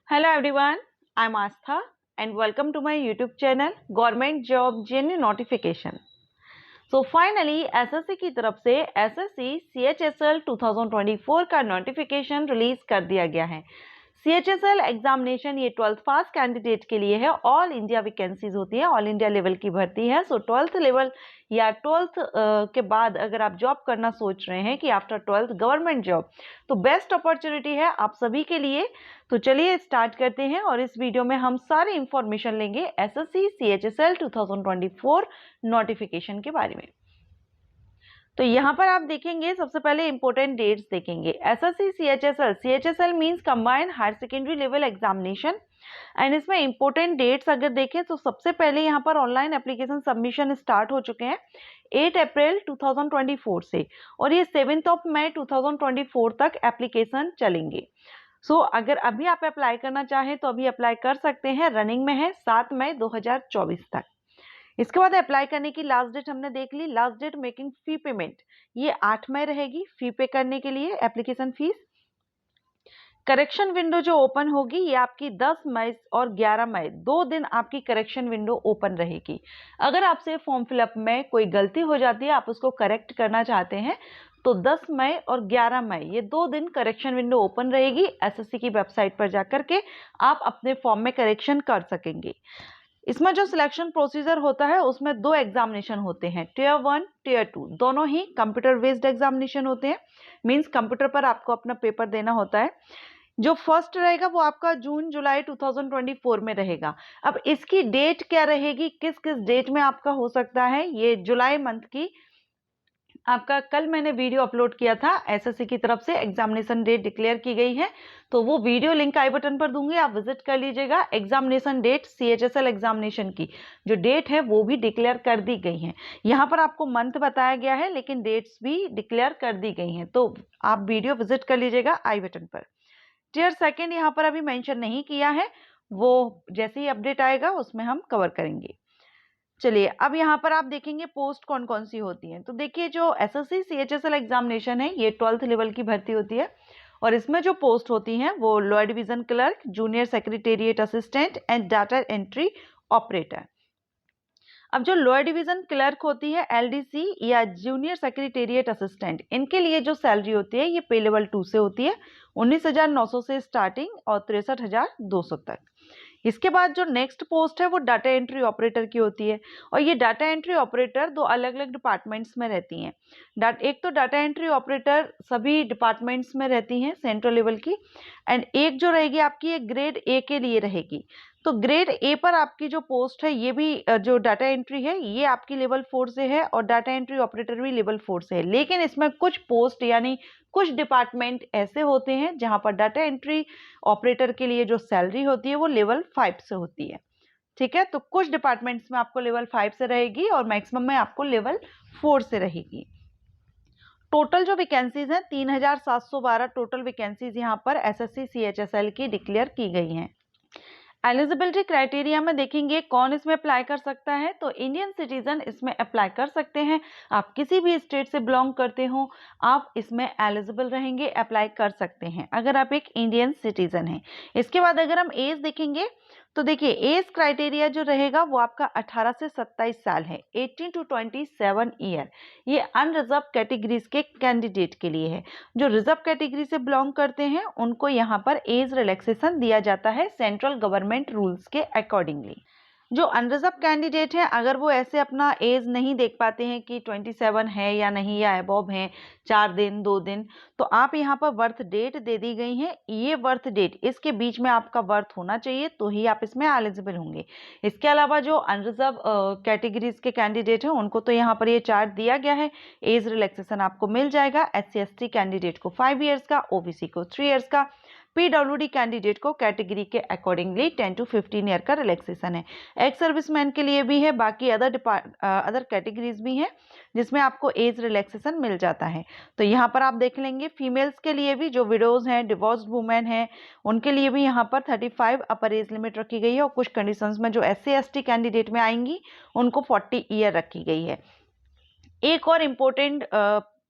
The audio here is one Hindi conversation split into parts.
Hello everyone, I'm Astha and welcome to my YouTube channel Government Job Genuine Notification. So finally SSC की तरफ से SSC CHSL 2024 का नोटिफिकेशन रिलीज कर दिया गया है। CHSL एग्जामिनेशन ये 12th पास कैंडिडेट के लिए है। ऑल इंडिया वैकेंसीज होती है, ऑल इंडिया लेवल की भर्ती है। सो 12th लेवल या 12th के बाद अगर आप जॉब करना सोच रहे हैं कि आफ्टर 12th गवर्नमेंट जॉब, तो बेस्ट अपॉर्चुनिटी है आप सभी के लिए। तो चलिए स्टार्ट करते हैं और इस वीडियो में हम सारी इंफॉर्मेशन लेंगे SSC CHSL 2024 नोटिफिकेशन के बारे में। तो यहाँ पर आप देखेंगे सबसे पहले इंपॉर्टेंट डेट्स देखेंगे। SSC CHSL means combined higher secondary level examination and इसमें इंपॉर्टेंट डेट्स अगर देखें तो सबसे पहले यहाँ पर ऑनलाइन एप्लीकेशन सबमिशन स्टार्ट हो चुके हैं 8 अप्रैल 2024 से और ये 7 मई 2024 तक एप्लीकेशन चलेंगे। सो अगर अभी आप अप्लाई करना चाहें तो अभी अप्लाई कर सकते हैं, रनिंग में है 7 मई 2024 तक। इसके बाद अप्लाई करने की लास्ट डेट हमने देख ली। Last date making fee payment ये 8 मई रहेगी फी पे करने के लिए, एप्लीकेशन फीस। करेक्शन विंडो जो ओपन होगी ये आपकी 10 मई और 11 मई 2 दिन आपकी करेक्शन विंडो ओपन रहेगी। अगर आपसे फॉर्म फिलअप में कोई गलती हो जाती है, आप उसको करेक्ट करना चाहते हैं, तो 10 मई और 11 मई ये 2 दिन करेक्शन विंडो ओपन रहेगी। एसएससी की वेबसाइट पर जाकर के आप अपने फॉर्म में करेक्शन कर सकेंगे। इसमें जो सिलेक्शन प्रोसीजर होता है उसमें 2 एग्जामिनेशन होते हैं, टियर 1 टियर 2, दोनों ही कंप्यूटर बेस्ड एग्जामिनेशन होते हैं। मींस कंप्यूटर पर आपको अपना पेपर देना होता है। जो फर्स्ट रहेगा वो आपका जून जुलाई 2024 में रहेगा। अब इसकी डेट क्या रहेगी, किस किस डेट में आपका हो सकता है, ये जुलाई मंथ की आपका कल मैंने वीडियो अपलोड किया था, एसएससी की तरफ से एग्जामिनेशन डेट डिक्लेयर की गई है, तो वो वीडियो लिंक आई बटन पर दूंगी, आप विजिट कर लीजिएगा। एग्जामिनेशन डेट CHSL एग्जामिनेशन की जो डेट है वो भी डिक्लेयर कर दी गई है। यहाँ पर आपको मंथ बताया गया है लेकिन डेट्स भी डिक्लेयर कर दी गई हैं, तो आप वीडियो विजिट कर लीजिएगा आई बटन पर। टियर सेकेंड यहाँ पर अभी मेंशन नहीं किया है, वो जैसे ही अपडेट आएगा उसमें हम कवर करेंगे। चलिए अब यहाँ पर आप देखेंगे पोस्ट कौन कौन सी होती हैं। तो देखिए जो SSC CHSL एग्जामिनेशन है ये 12th लेवल की भर्ती होती है और इसमें जो पोस्ट होती हैं वो lower division clerk, junior secretariat assistant and data entry operator. अब जो लोअर डिवीजन क्लर्क होती है LDC या जूनियर सेक्रेटेरिएट असिस्टेंट, इनके लिए जो सैलरी होती है ये पे लेवल 2 से होती है, 19,900 से स्टार्टिंग और 63,200 तक। इसके बाद जो नेक्स्ट पोस्ट है वो डाटा एंट्री ऑपरेटर की होती है और ये डाटा एंट्री ऑपरेटर 2 अलग अलग डिपार्टमेंट्स में रहती हैं। एक तो डाटा एंट्री ऑपरेटर सभी डिपार्टमेंट्स में रहती हैं सेंट्रल लेवल की, एंड एक जो रहेगी आपकी ये ग्रेड A के लिए रहेगी। तो ग्रेड A पर आपकी जो पोस्ट है ये भी जो डाटा एंट्री है ये आपकी लेवल 4 से है और डाटा एंट्री ऑपरेटर भी लेवल 4 से है, लेकिन इसमें कुछ पोस्ट यानी कुछ डिपार्टमेंट ऐसे होते हैं जहां पर डाटा एंट्री ऑपरेटर के लिए जो सैलरी होती है वो लेवल 5 से होती है। ठीक है, तो कुछ डिपार्टमेंट्स में आपको लेवल 5 से रहेगी और मैक्सिमम में आपको लेवल 4 से रहेगी। टोटल जो वैकेंसीज हैं 3,712 टोटल वैकेंसीज यहाँ पर SSC CHSL की डिक्लेयर की गई हैं। एलिजिबिलिटी क्राइटेरिया में देखेंगे कौन इसमें अप्लाई कर सकता है, तो इंडियन सिटीजन इसमें अप्लाई कर सकते हैं। आप किसी भी स्टेट से बिलोंग करते हो आप इसमें एलिजिबल रहेंगे, अप्लाई कर सकते हैं अगर आप एक इंडियन सिटीजन हैं। इसके बाद अगर हम एज देखेंगे तो देखिए एज क्राइटेरिया जो रहेगा वो आपका 18 से 27 साल है, 18 to 27 ईयर। ये अनरिजर्व कैटेगरीज के कैंडिडेट के लिए है। जो रिजर्व कैटेगरी से बिलोंग करते हैं उनको यहाँ पर एज रिलैक्सेशन दिया जाता है सेंट्रल गवर्नमेंट रूल्स के अकॉर्डिंगली। जो अनरिजर्व कैंडिडेट हैं अगर वो ऐसे अपना एज नहीं देख पाते हैं कि 27 है या नहीं या अबव हैं, 4 दिन 2 दिन, तो आप यहाँ पर बर्थ डेट दे दी गई है। ये बर्थ डेट इसके बीच में आपका बर्थ होना चाहिए तो ही आप इसमें एलिजिबल होंगे। इसके अलावा जो अनरिजर्व कैटेगरीज के कैंडिडेट हैं उनको तो यहाँ पर ये चार्ट दिया गया है, एज रिलैक्सेशन आपको मिल जाएगा। SC/ST कैंडिडेट को 5 ईयर्स का, OBC को 3 ईयर्स का, PWD कैंडिडेट को कैटेगरी के अकॉर्डिंगली 10 to 15 ईयर का रिलैक्सेशन है। एक्स सर्विसमैन के लिए भी है, बाकी अदर कैटेगरीज भी हैं जिसमें आपको एज रिलैक्सेशन मिल जाता है। तो यहाँ पर आप देख लेंगे फीमेल्स के लिए भी, जो विडोज हैं, डिवोर्स्ड वुमेन हैं, उनके लिए भी यहाँ पर 35 अपर एज लिमिट रखी गई है और कुछ कंडीशंस में जो SC/ST कैंडिडेट में आएंगी उनको 40 ईयर रखी गई है। एक और इम्पोर्टेंट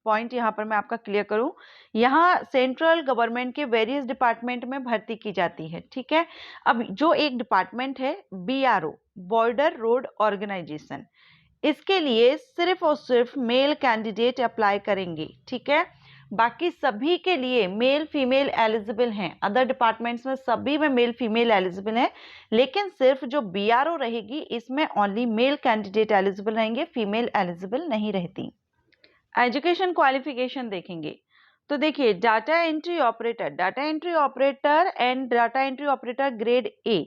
पॉइंट यहाँ पर मैं आपका क्लियर करूँ, यहाँ सेंट्रल गवर्नमेंट के वेरियस डिपार्टमेंट में भर्ती की जाती है, ठीक है। अब जो एक डिपार्टमेंट है BRO, बॉर्डर रोड ऑर्गेनाइजेशन, इसके लिए सिर्फ और सिर्फ मेल कैंडिडेट अप्लाई करेंगे, ठीक है। बाकी सभी के लिए मेल फीमेल एलिजिबल हैं, अदर डिपार्टमेंट्स में सभी में मेल फीमेल एलिजिबल हैं, लेकिन सिर्फ जो BRO रहेगी इसमें ओनली मेल कैंडिडेट एलिजिबल रहेंगे, फीमेल एलिजिबल नहीं रहती। एजुकेशन क्वालिफिकेशन देखेंगे तो देखिए, data entry operator and data entry operator grade A,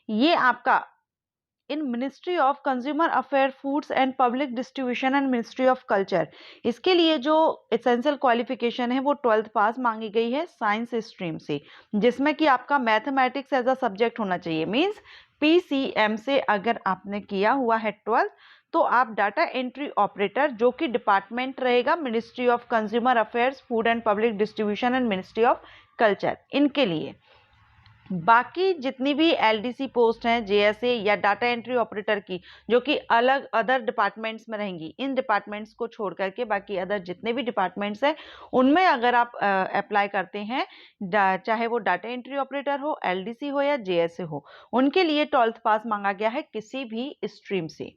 ये आपका इन ministry of consumer affair, foods and public distribution and ministry of culture, इसके लिए जो एसेंशियल क्वालिफिकेशन है वो 12th पास मांगी गई है साइंस स्ट्रीम से, जिसमें कि आपका मैथमेटिक्स एज अ सब्जेक्ट होना चाहिए। मींस PCM से अगर आपने किया हुआ है 12th, तो आप डाटा एंट्री ऑपरेटर, जो कि डिपार्टमेंट रहेगा ministry of consumer affairs, food and public distribution and ministry of culture, इनके लिए। बाकी जितनी भी LDC पोस्ट हैं JSA या डाटा एंट्री ऑपरेटर की, जो कि अलग अदर डिपार्टमेंट्स में रहेंगी, इन डिपार्टमेंट्स को छोड़ करके बाकी अदर जितने भी डिपार्टमेंट्स हैं उनमें अगर आप अप्लाई करते हैं, चाहे वो डाटा एंट्री ऑपरेटर हो, LDC हो या JSA हो, उनके लिए 12th पास मांगा गया है किसी भी स्ट्रीम से,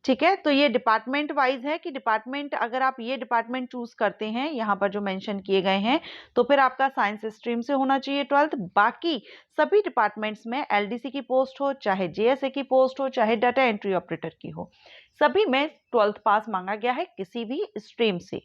ठीक है। तो ये डिपार्टमेंट वाइज है कि डिपार्टमेंट, अगर आप ये डिपार्टमेंट चूज करते हैं यहाँ पर जो मेंशन किए गए हैं, तो फिर आपका साइंस स्ट्रीम से होना चाहिए 12th। बाकी सभी डिपार्टमेंट्स में LDC की पोस्ट हो, चाहे JSA की पोस्ट हो, चाहे डाटा एंट्री ऑपरेटर की हो, सभी में 12th पास मांगा गया है किसी भी स्ट्रीम से।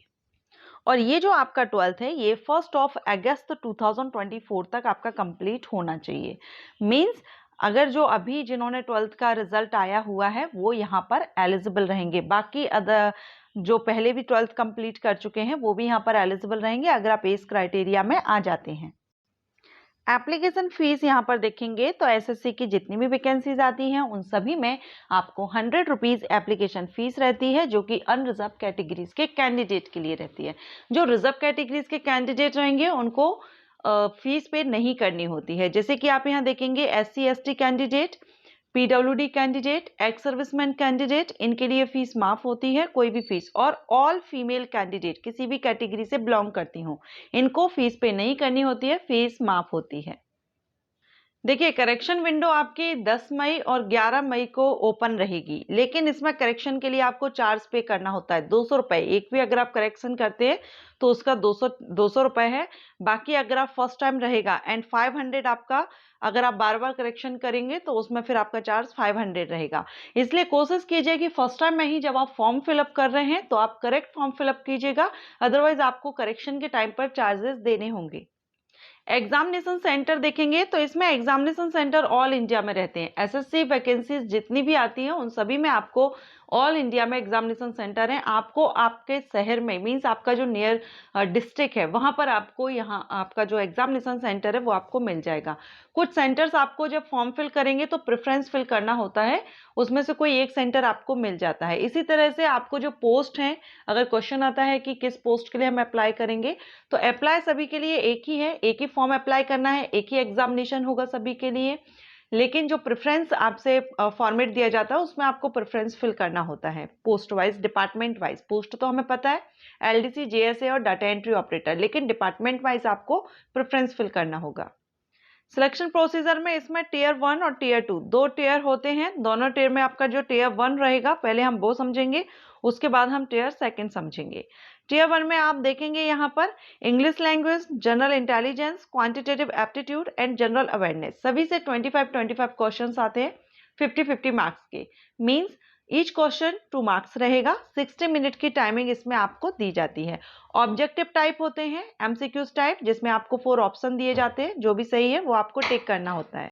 और ये जो आपका 12th है ये 1 अगस्त 2024 तक आपका कंप्लीट होना चाहिए। मींस अगर जो अभी जिन्होंने 12th का रिजल्ट आया हुआ है वो यहाँ पर एलिजिबल रहेंगे, बाकी अदर जो पहले भी 12th कंप्लीट कर चुके हैं वो भी यहाँ पर एलिजिबल रहेंगे अगर आप इस क्राइटेरिया में आ जाते हैं। एप्लीकेशन फीस यहाँ पर देखेंगे तो SSC की जितनी भी वैकेंसीज आती हैं उन सभी में आपको 100 रुपीज़ एप्लीकेशन फीस रहती है, जो कि अनरिजर्व कैटेगरीज के कैंडिडेट के लिए रहती है। जो रिजर्व कैटेगरीज के कैंडिडेट रहेंगे उनको फीस पे नहीं करनी होती है। जैसे कि आप यहाँ देखेंगे SC/ST candidate, PWD candidate, ex serviceman candidate, इनके लिए फीस माफ होती है, कोई भी फीस। और ऑल फीमेल कैंडिडेट किसी भी कैटेगरी से बिलोंग करती हूँ, इनको फीस पे नहीं करनी होती है, फीस माफ होती है। देखिए, करेक्शन विंडो आपकी 10 मई और 11 मई को ओपन रहेगी, लेकिन इसमें करेक्शन के लिए आपको चार्ज पे करना होता है 200 रुपये। एक भी अगर आप करेक्शन करते हैं तो उसका 200 रुपये है। बाकी अगर आप फर्स्ट टाइम रहेगा एंड 500 आपका, अगर आप बार बार करेक्शन करेंगे तो उसमें फिर आपका चार्ज 500 रहेगा। इसलिए कोशिश कीजिए कि फर्स्ट टाइम में ही जब आप फॉर्म फिलअप कर रहे हैं तो आप करेक्ट फॉर्म फिलअप कीजिएगा, अदरवाइज आपको करेक्शन के टाइम पर चार्जेस देने होंगे। एग्जामिनेशन सेंटर देखेंगे तो इसमें एग्जामिनेशन सेंटर ऑल इंडिया में रहते हैं। SSC वैकेंसीज जितनी भी आती हैं उन सभी में आपको ऑल इंडिया में एग्जामिनेशन सेंटर है। आपको आपके शहर में, मींस आपका जो नियर डिस्ट्रिक्ट है वहां पर आपको यहाँ आपका जो एग्जामिनेशन सेंटर है वो आपको मिल जाएगा। कुछ सेंटर्स आपको जब फॉर्म फिल करेंगे तो प्रेफरेंस फिल करना होता है, उसमें से कोई एक सेंटर आपको मिल जाता है। इसी तरह से आपको जो पोस्ट है, अगर क्वेश्चन आता है कि किस पोस्ट के लिए हम अप्लाई करेंगे, तो अप्लाई सभी के लिए एक ही है, एक ही फॉर्म अप्लाई करना है, एक ही एग्जामिनेशन होगा सभी के लिए। लेकिन जो प्रेफरेंस आपसे फॉर्मेट दिया जाता है उसमें आपको प्रेफरेंस फिल करना होता है post wise, department wise. Post तो हमें पता है LDC, JSA और डाटा एंट्री ऑपरेटर, लेकिन डिपार्टमेंट वाइज आपको प्रेफरेंस फिल करना होगा। सिलेक्शन प्रोसीजर में इसमें टियर 1 और टियर 2 दो टियर होते हैं। दोनों टियर में आपका जो टियर 1 रहेगा पहले हम वो समझेंगे, उसके बाद हम टियर 2 समझेंगे। टियर 1 में आप देखेंगे यहाँ पर English language, general intelligence, quantitative aptitude and general awareness, सभी से 25-25 क्वेश्चन आते हैं 50-50 मार्क्स के। मीन्स ईच क्वेश्चन 2 मार्क्स रहेगा। 60 मिनट की टाइमिंग इसमें आपको दी जाती है। ऑब्जेक्टिव टाइप होते हैं MCQs टाइप, जिसमें आपको 4 ऑप्शन दिए जाते हैं, जो भी सही है वो आपको टिक करना होता है।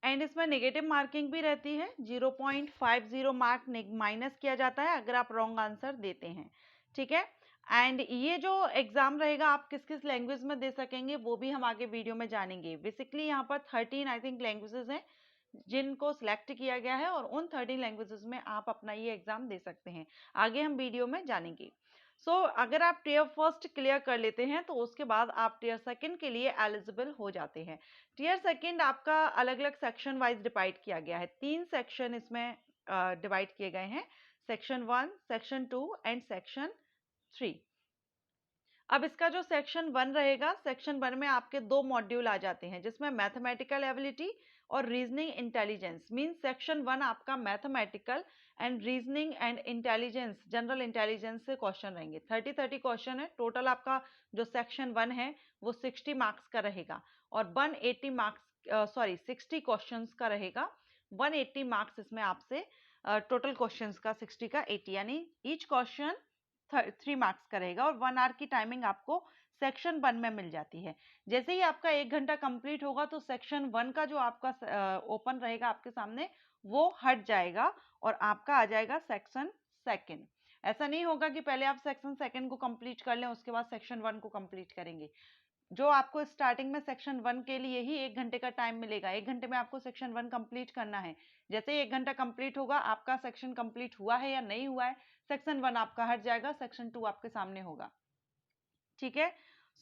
एंड इसमें नेगेटिव मार्किंग भी रहती है, 0.50 मार्क माइनस किया जाता है अगर आप रॉन्ग आंसर देते हैं, ठीक है। एंड ये जो एग्जाम रहेगा आप किस किस लैंग्वेज में दे सकेंगे वो भी हम आगे वीडियो में जानेंगे। बेसिकली यहाँ पर 13 आई थिंक लैंग्वेजेस हैं जिनको सिलेक्ट किया गया है, और उन 13 लैंग्वेजेस में आप अपना ये एग्जाम दे सकते हैं, आगे हम वीडियो में जानेंगे। अगर आप टियर 1 क्लियर कर लेते हैं तो उसके बाद आप टियर 2 के लिए एलिजिबल हो जाते हैं। टियर 2 आपका अलग अलग सेक्शन वाइज डिवाइड किया गया है, 3 सेक्शन इसमें डिवाइड किए गए हैं, सेक्शन 1, सेक्शन 2 एंड सेक्शन 3। अब इसका जो सेक्शन 1 रहेगा, सेक्शन 1 में आपके 2 मॉड्यूल आ जाते हैं, जिसमें मैथमेटिकल एबिलिटी और रीजनिंग इंटेलिजेंस। मींस सेक्शन 1 आपका mathematical and reasoning and intelligence, general intelligence से क्वेश्चन रहेंगे। 30 क्वेश्चन है टोटल। आपका जो सेक्शन 1 है वो 60 मार्क्स का रहेगा और 180 मार्क्स 60 क्वेश्चंस का रहेगा। 180 मार्क्स इसमें आपसे टोटल क्वेश्चंस का 60 का 80, यानी ईच क्वेश्चन 3 मार्क्स का रहेगा और 1 आवर की टाइमिंग आपको सेक्शन 1 में मिल जाती है। जैसे ही आपका 1 घंटा कंप्लीट होगा तो सेक्शन 1 का जो आपका ओपन रहेगा आपके सामने वो हट जाएगा और आपका आ जाएगा सेक्शन 2। ऐसा नहीं होगा कि पहले आप सेक्शन 2 को कंप्लीट कर लें उसके बाद सेक्शन 1 को कंप्लीट करेंगे। जो आपको स्टार्टिंग में सेक्शन 1 के लिए ही 1 घंटे का टाइम मिलेगा, 1 घंटे में आपको सेक्शन 1 कंप्लीट करना है। जैसे ही 1 घंटा कंप्लीट होगा, आपका सेक्शन कंप्लीट हुआ है या नहीं हुआ है, सेक्शन 1 आपका हट जाएगा, सेक्शन 2 आपके सामने होगा। ठीक है।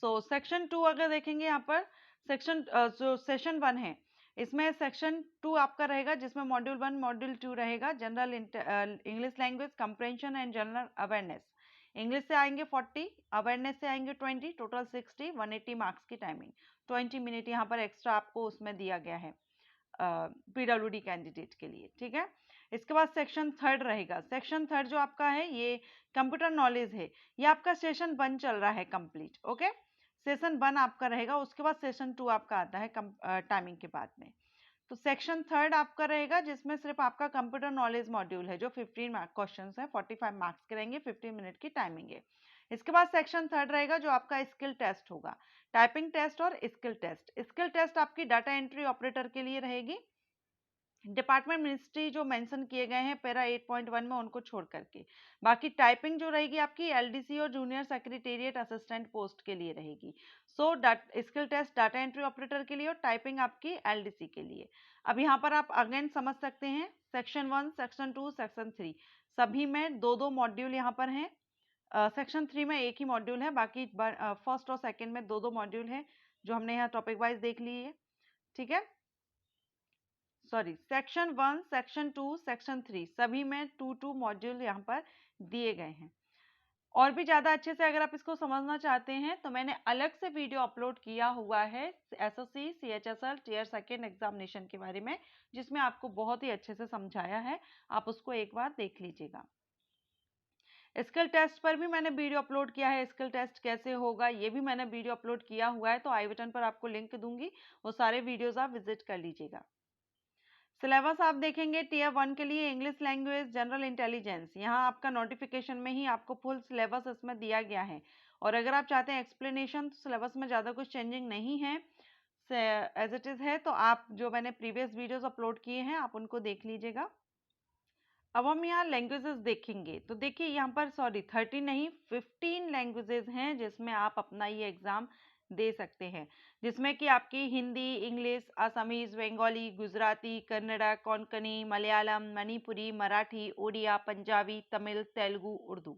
सो सेक्शन 2 अगर देखेंगे यहाँ पर जो सेशन 1 है इसमें सेक्शन 2 आपका रहेगा, जिसमें मॉड्यूल 1 मॉड्यूल 2 रहेगा। General English language compression and general awareness. English से आएंगे 40, अवेयरनेस से आएंगे 20, टोटल 60, 180 मार्क्स की टाइमिंग। 20 मिनट यहाँ पर एक्स्ट्रा आपको उसमें दिया गया है पीडब्ल्यूडी कैंडिडेट के लिए। ठीक है। इसके बाद सेक्शन 3 रहेगा। सेक्शन 3 जो आपका है ये कंप्यूटर नॉलेज है। ये आपका सेशन 1 चल रहा है कंप्लीट। ओके, सेशन 1 आपका रहेगा, उसके बाद सेशन 2 आपका आता है टाइमिंग के बाद में। तो सेक्शन 3 आपका रहेगा जिसमें सिर्फ आपका कंप्यूटर नॉलेज मॉड्यूल है, जो 15 मार्क क्वेश्चन है, 45 मार्क्स के रहेंगे, 15 मिनट की टाइमिंग है। इसके बाद सेक्शन 3 रहेगा जो आपका स्किल टेस्ट होगा, टाइपिंग टेस्ट और स्किल टेस्ट। स्किल टेस्ट आपकी डाटा एंट्री ऑपरेटर के लिए रहेगी। डिपार्टमेंट मिनिस्ट्री जो मेंशन किए गए हैं पैरा 8.1 में उनको छोड़ करके, बाकी टाइपिंग जो रहेगी आपकी एलडीसी और जूनियर सेक्रेटेरिएट असिस्टेंट पोस्ट के लिए रहेगी। So skill test data entry operator के लिए और टाइपिंग आपकी एलडीसी के लिए। अब यहाँ पर आप अगेन समझ सकते हैं सेक्शन 1, सेक्शन 2, सेक्शन 3 सभी में 2-2 मॉड्यूल यहाँ पर हैं। सेक्शन 3 में एक ही मॉड्यूल है, बाकी फर्स्ट और सेकेंड में 2-2 मॉड्यूल है जो हमने यहाँ टॉपिक वाइज देख लिए। ठीक है, सॉरी, सेक्शन 1, सेक्शन 2, सेक्शन 3 सभी में 2-2 मॉड्यूल यहाँ पर दिए गए हैं। और भी ज़्यादा अच्छे से अगर आप इसको समझना चाहते हैं तो मैंने अलग से वीडियो अपलोड किया हुआ है एसएससी सीएचएसएल टियर 2 एग्जामिनेशन के बारे में, जिसमें आपको बहुत ही अच्छे से समझाया है। आप उसको एक बार देख लीजिएगा। स्किल टेस्ट पर भी मैंने वीडियो अपलोड किया है, स्किल टेस्ट कैसे होगा ये भी मैंने वीडियो अपलोड किया हुआ है, तो आई बटन पर आपको लिंक दूंगी, वो सारे वीडियोज आप विजिट कर लीजिएगा। सिलेबस आप देखेंगे टियर 1 के लिए इंग्लिश लैंग्वेज जनरल इंटेलिजेंस, यहाँ आपका नोटिफिकेशन में ही आपको फुल सिलेबस इसमें दिया गया है। और अगर आप चाहते हैं एक्सप्लेनेशन तो सिलेबस में ज़्यादा कुछ चेंजिंग नहीं है, एज इट इज़ है। तो आप जो मैंने प्रीवियस वीडियोस अपलोड किए हैं आप उनको देख लीजिएगा। अब हम यहाँ लैंग्वेजेस देखेंगे तो देखिए यहाँ पर 30 नहीं 15 लैंग्वेजेस हैं जिसमें आप अपना ये एग्ज़ाम दे सकते हैं, जिसमें कि आपकी हिंदी, इंग्लिश, असमीज़, बंगाली, गुजराती, कन्नड़ा, कोंकणी, मलयालम, मणिपुरी, मराठी, उड़िया, पंजाबी, तमिल, तेलुगु, उर्दू,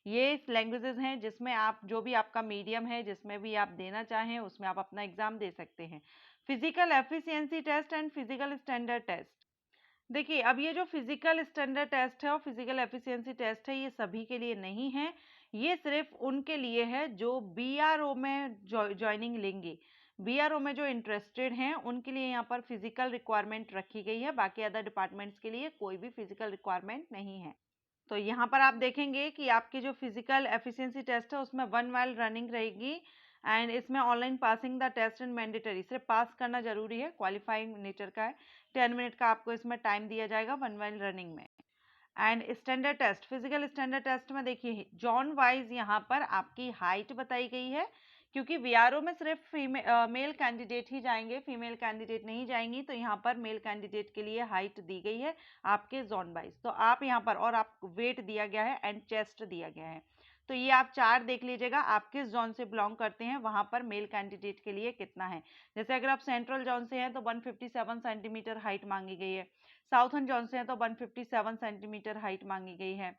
ये लैंग्वेजेस हैं जिसमें आप जो भी आपका मीडियम है जिसमें भी आप देना चाहें उसमें आप अपना एग्ज़ाम दे सकते हैं। Physical efficiency test and physical standard test. देखिए अब ये जो फिजिकल स्टैंडर्ड टेस्ट है और फिजिकल एफिशिएंसी टेस्ट है ये सभी के लिए नहीं है, ये सिर्फ उनके लिए है जो बीआरओ में ज्वाइनिंग लेंगे। बीआरओ में जो इंटरेस्टेड हैं उनके लिए यहाँ पर फिजिकल रिक्वायरमेंट रखी गई है, बाकी अदर डिपार्टमेंट्स के लिए कोई भी फिजिकल रिक्वायरमेंट नहीं है। तो यहाँ पर आप देखेंगे कि आपकी जो फिजिकल एफिशिएंसी टेस्ट है उसमें 1 माइल रनिंग रहेगी एंड इसमें online passing the test and mandatory, सिर्फ पास करना जरूरी है, क्वालिफाइंग नेचर का है। 10 मिनट का आपको इसमें टाइम दिया जाएगा 1 माइल रनिंग में। And standard test, physical standard test में देखिए जॉन वाइज यहाँ पर आपकी हाइट बताई गई है, क्योंकि वीआरओ में सिर्फ मेल कैंडिडेट ही जाएंगे, फीमेल कैंडिडेट नहीं जाएंगी, तो यहाँ पर मेल कैंडिडेट के लिए हाइट दी गई है आपके जोन वाइज। तो आप यहाँ पर और आप वेट दिया गया है एंड चेस्ट दिया गया है, तो ये आप 4 देख लीजिएगा आप किस जोन से बिलोंग करते हैं, वहाँ पर मेल कैंडिडेट के लिए कितना है। जैसे अगर आप सेंट्रल जोन से हैं तो 157 सेंटीमीटर हाइट मांगी गई है, साउथर्न जोन से हैं तो 157 सेंटीमीटर हाइट मांगी गई है,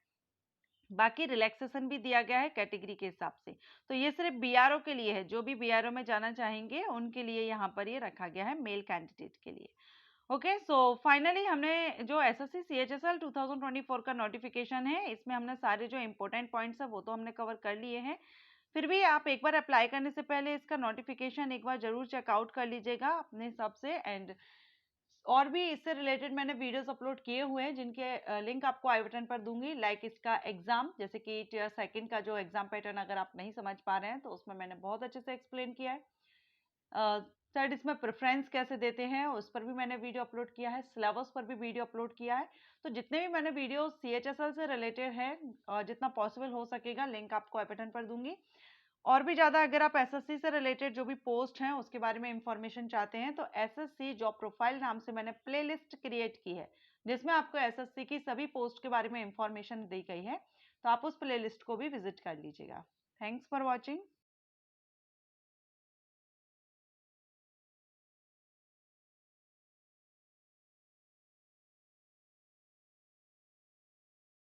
बाकी रिलैक्सेशन भी दिया गया है कैटेगरी के हिसाब से। तो ये सिर्फ बीआरओ के लिए है, जो भी बीआरओ में जाना चाहेंगे उनके लिए यहाँ पर ये रखा गया है मेल कैंडिडेट के लिए। ओके, सो फाइनली हमने जो एसएससी सीएचएसएल 2024 का नोटिफिकेशन है इसमें हमने सारे जो इंपॉर्टेंट पॉइंट्स है वो तो हमने कवर कर लिए हैं। फिर भी आप एक बार अप्लाई करने से पहले इसका नोटिफिकेशन एक बार ज़रूर चेकआउट कर लीजिएगा अपने हिसाब से। एंड और भी इससे रिलेटेड मैंने वीडियोस अपलोड किए हुए हैं जिनके लिंक आपको आई बटन पर दूंगी। लाइक इसका एग्ज़ाम, जैसे कि टियर सेकंड का जो एग्ज़ाम पैटर्न अगर आप नहीं समझ पा रहे हैं तो उसमें मैंने बहुत अच्छे से एक्सप्लेन किया है। थर्ड, इसमें प्रेफरेंस कैसे देते हैं उस पर भी मैंने वीडियो अपलोड किया है, सिलेबस पर भी वीडियो अपलोड किया है। तो जितने भी मैंने वीडियो CHSL से रिलेटेड है, जितना पॉसिबल हो सकेगा लिंक आपको आई बटन पर दूंगी। और भी ज़्यादा अगर आप SSC से रिलेटेड जो भी पोस्ट हैं उसके बारे में इंफॉर्मेशन चाहते हैं तो SSC जॉब प्रोफाइल नाम से मैंने प्लेलिस्ट क्रिएट की है जिसमें आपको SSC की सभी पोस्ट के बारे में इंफॉर्मेशन दी गई है। तो आप उस प्लेलिस्ट को भी विजिट कर लीजिएगा। Thanks for watching.